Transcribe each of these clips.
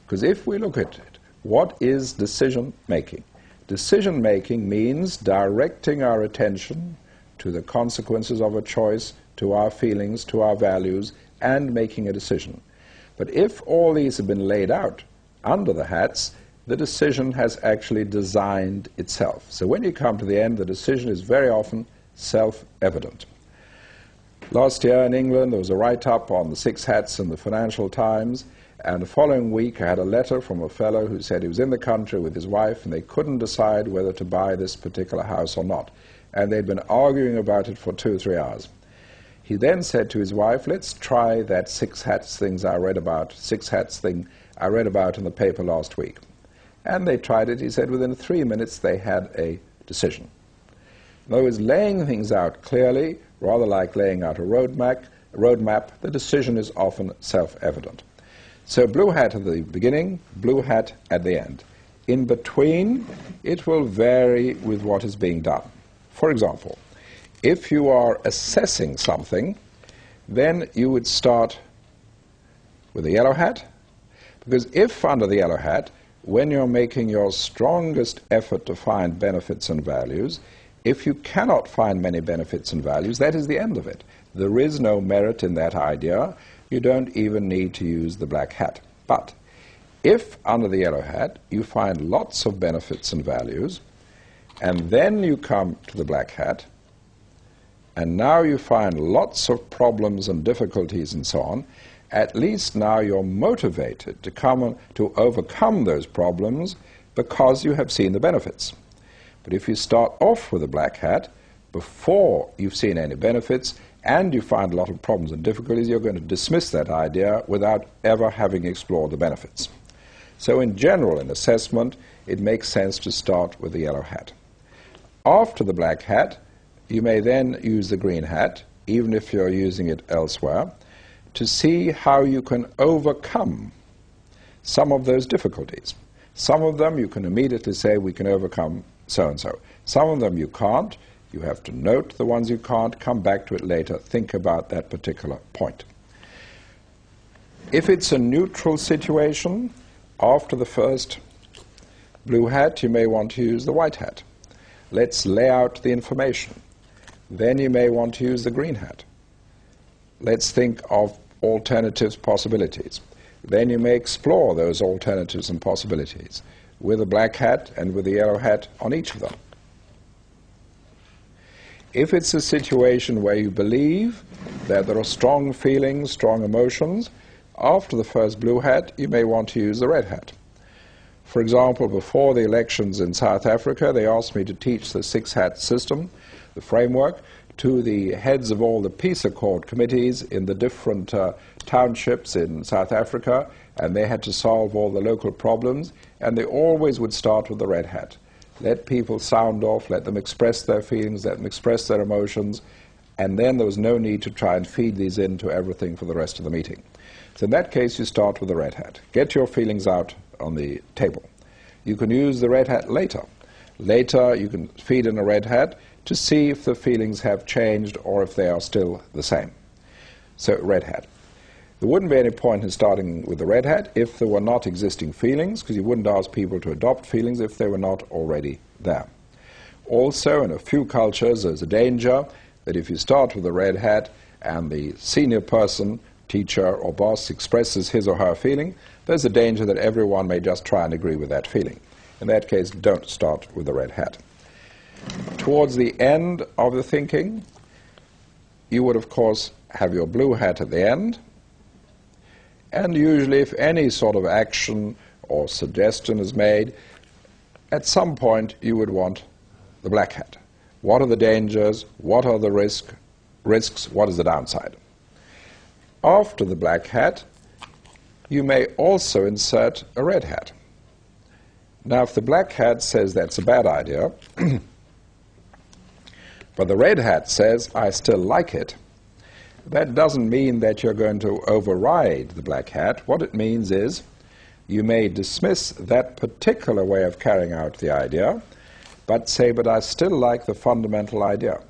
Because if we look at it, what is decision-making? Decision-making means directing our attention to the consequences of a choice, to our feelings, to our values, and making a decision. But if all these have been laid out under the hats, the decision has actually designed itself. So when you come to the end, the decision is very often self-evident. Last year in England, there was a write-up on the 6 hats in the Financial Times, and the following week I had a letter from a fellow who said he was in the country with his wife and they couldn't decide whether to buy this particular house or not. And they'd been arguing about it for 2 or 3 hours. He then said to his wife, let's try that 6 hats thing I read about in the paper last week. And they tried it. He said within 3 minutes they had a decision. In other words, laying things out clearly, rather like laying out a roadmap, the decision is often self-evident. So blue hat at the beginning, blue hat at the end. In between, it will vary with what is being done. For example, if you are assessing something, then you would start with a yellow hat, because if under the yellow hat, when you're making your strongest effort to find benefits and values, if you cannot find many benefits and values, that is the end of it. There is no merit in that idea. You don't even need to use the black hat. But if under the yellow hat you find lots of benefits and values, and then you come to the black hat, and now you find lots of problems and difficulties and so on, at least now you're motivated to overcome those problems because you have seen the benefits. But if you start off with a black hat before you've seen any benefits and you find a lot of problems and difficulties, you're going to dismiss that idea without ever having explored the benefits. So in general, in assessment, it makes sense to start with the yellow hat. After the black hat, you may then use the green hat, even if you're using it elsewhere, to see how you can overcome some of those difficulties. Some of them you can immediately say we can overcome so-and-so. Some of them you can't. You have to note the ones you can't, come back to it later, think about that particular point. If it's a neutral situation, after the first blue hat, you may want to use the white hat. Let's lay out the information. Then you may want to use the green hat. Let's think of alternatives, possibilities. Then you may explore those alternatives and possibilities with a black hat and with a yellow hat on each of them. If it's a situation where you believe that there are strong feelings, strong emotions, after the first blue hat, you may want to use the red hat. For example, before the elections in South Africa, they asked me to teach the 6-hat system, the framework, to the heads of all the peace accord committees in the different townships in South Africa, and they had to solve all the local problems, and they always would start with the red hat. Let people sound off, let them express their feelings, let them express their emotions, and then there was no need to try and feed these into everything for the rest of the meeting. So in that case, you start with the red hat. Get your feelings out on the table. You can use the red hat later. Later, you can feed in a red hat to see if the feelings have changed or if they are still the same. So, red hat. There wouldn't be any point in starting with the red hat if there were not existing feelings, because you wouldn't ask people to adopt feelings if they were not already there. Also, in a few cultures, there's a danger that if you start with the red hat and the senior person, teacher or boss, expresses his or her feeling, there's a danger that everyone may just try and agree with that feeling. In that case, don't start with the red hat. Towards the end of the thinking, you would, of course, have your blue hat at the end. And usually, if any sort of action or suggestion is made, at some point you would want the black hat. What are the dangers? What are the risks? What is the downside? After the black hat, you may also insert a red hat. Now, if the black hat says that's a bad idea, but the red hat says, I still like it, that doesn't mean that you're going to override the black hat. What it means is you may dismiss that particular way of carrying out the idea, but say, but I still like the fundamental idea,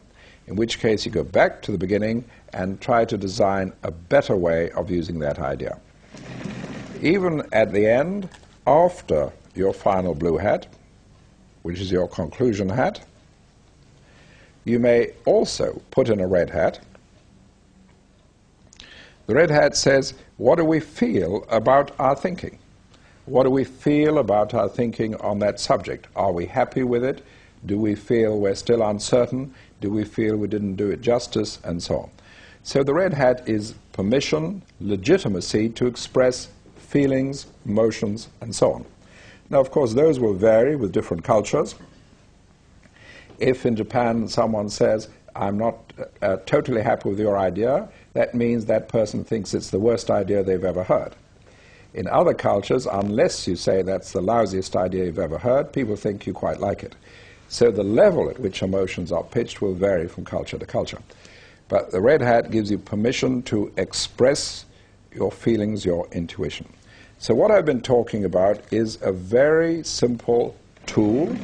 in which case you go back to the beginning and try to design a better way of using that idea. even at the end, after your final blue hat, which is your conclusion hat, you may also put in a red hat. The red hat says, what do we feel about our thinking? What do we feel about our thinking on that subject? Are we happy with it? Do we feel we're still uncertain? Do we feel we didn't do it justice? And so on. So the red hat is permission, legitimacy to express feelings, emotions, and so on. Now, of course, those will vary with different cultures. If in Japan someone says, I'm not totally happy with your idea, that means that person thinks it's the worst idea they've ever heard. In other cultures, unless you say that's the lousiest idea you've ever heard, people think you quite like it. So the level at which emotions are pitched will vary from culture to culture. But the red hat gives you permission to express your feelings, your intuition. So what I've been talking about is a very simple tool,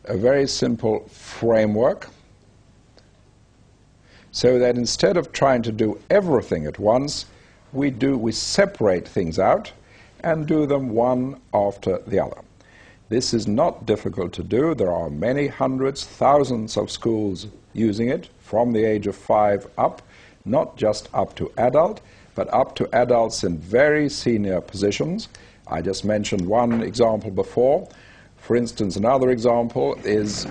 a very simple framework, so that instead of trying to do everything at once, we separate things out and do them one after the other. This is not difficult to do. There are many hundreds, thousands of schools using it from the age of 5 up, not just up to adult, but up to adults in very senior positions. I just mentioned one example before. For instance, another example is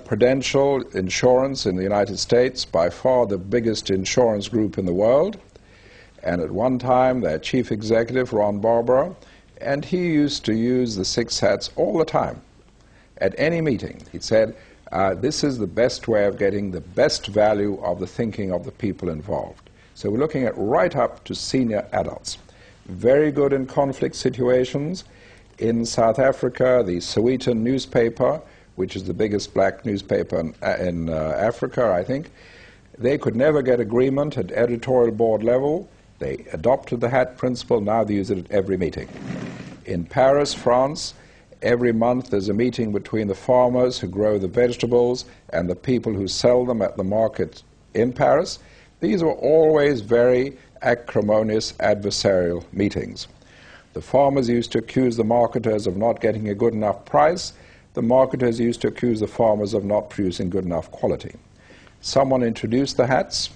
Prudential Insurance in the United States, by far the biggest insurance group in the world. And at one time, their chief executive, Ron Barbara, and he used to use the 6 hats all the time. At any meeting, he said, this is the best way of getting the best value of the thinking of the people involved. So we're looking at right up to senior adults. Very good in conflict situations. In South Africa, the Sowetan newspaper, which is the biggest black newspaper in Africa, I think, they could never get agreement at editorial board level. They adopted the hat principle. Now they use it at every meeting. In Paris, France, every month there's a meeting between the farmers who grow the vegetables and the people who sell them at the market in Paris. These were always very acrimonious adversarial meetings. The farmers used to accuse the marketers of not getting a good enough price. The marketers used to accuse the farmers of not producing good enough quality. Someone introduced the hats.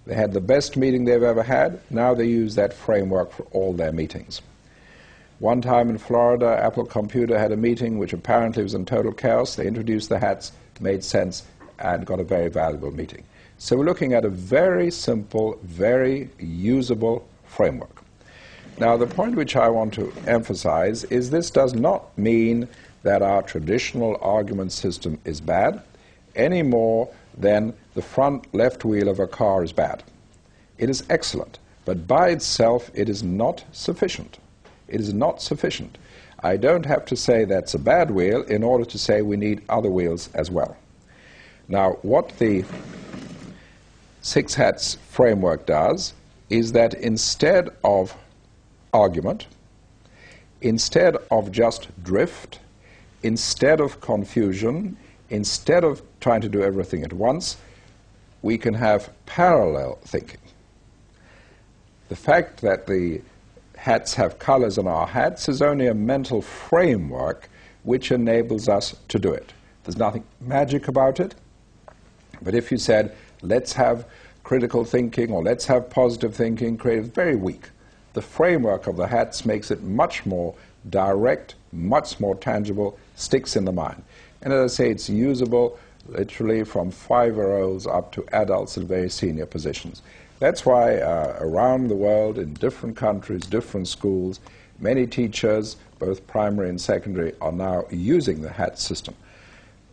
They had the best meeting they've ever had. Now they use that framework for all their meetings. One time in Florida, Apple Computer had a meeting which apparently was in total chaos. They introduced the hats, made sense, and got a very valuable meeting. So we're looking at a very simple, very usable framework. Now, the point which I want to emphasize is this does not mean that our traditional argument system is bad any more than the front left wheel of a car is bad. It is excellent, but by itself it is not sufficient. It is not sufficient. I don't have to say that's a bad wheel in order to say we need other wheels as well. Now, what the 6 hats framework does is that instead of argument, instead of just drift, instead of confusion, instead of trying to do everything at once, we can have parallel thinking. The fact that the hats have colors on our hats is only a mental framework which enables us to do it. There's nothing magic about it, but if you said, let's have critical thinking or let's have positive thinking, creative, very weak. The framework of the hats makes it much more direct, much more tangible, sticks in the mind. And as I say, it's usable literally from 5-year-olds up to adults in very senior positions. That's why around the world, in different countries, different schools, many teachers, both primary and secondary, are now using the hat system.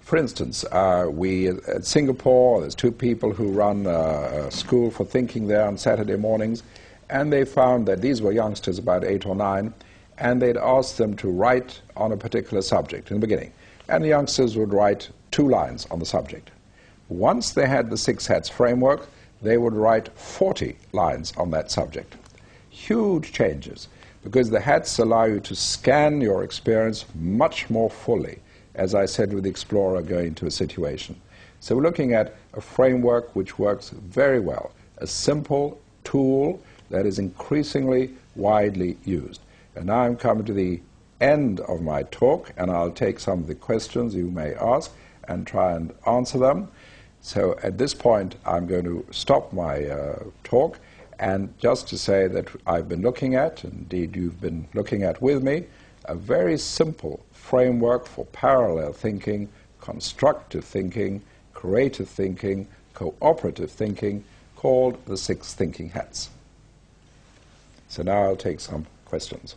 For instance, at Singapore, there's 2 people who run a school for thinking there on Saturday mornings, and they found that these were youngsters, about 8 or 9, and they'd asked them to write on a particular subject in the beginning. And the youngsters would write 2 lines on the subject. Once they had the 6 hats framework, they would write 40 lines on that subject. Huge changes, because the hats allow you to scan your experience much more fully, as I said with the explorer going into a situation. So we're looking at a framework which works very well, a simple tool that is increasingly widely used. And now I'm coming to the end of my talk, and I'll take some of the questions you may ask and try and answer them. So at this point, I'm going to stop my talk, and just to say that I've been looking at, indeed you've been looking at with me, a very simple framework for parallel thinking, constructive thinking, creative thinking, cooperative thinking, called the 6 thinking hats. So now I'll take some questions.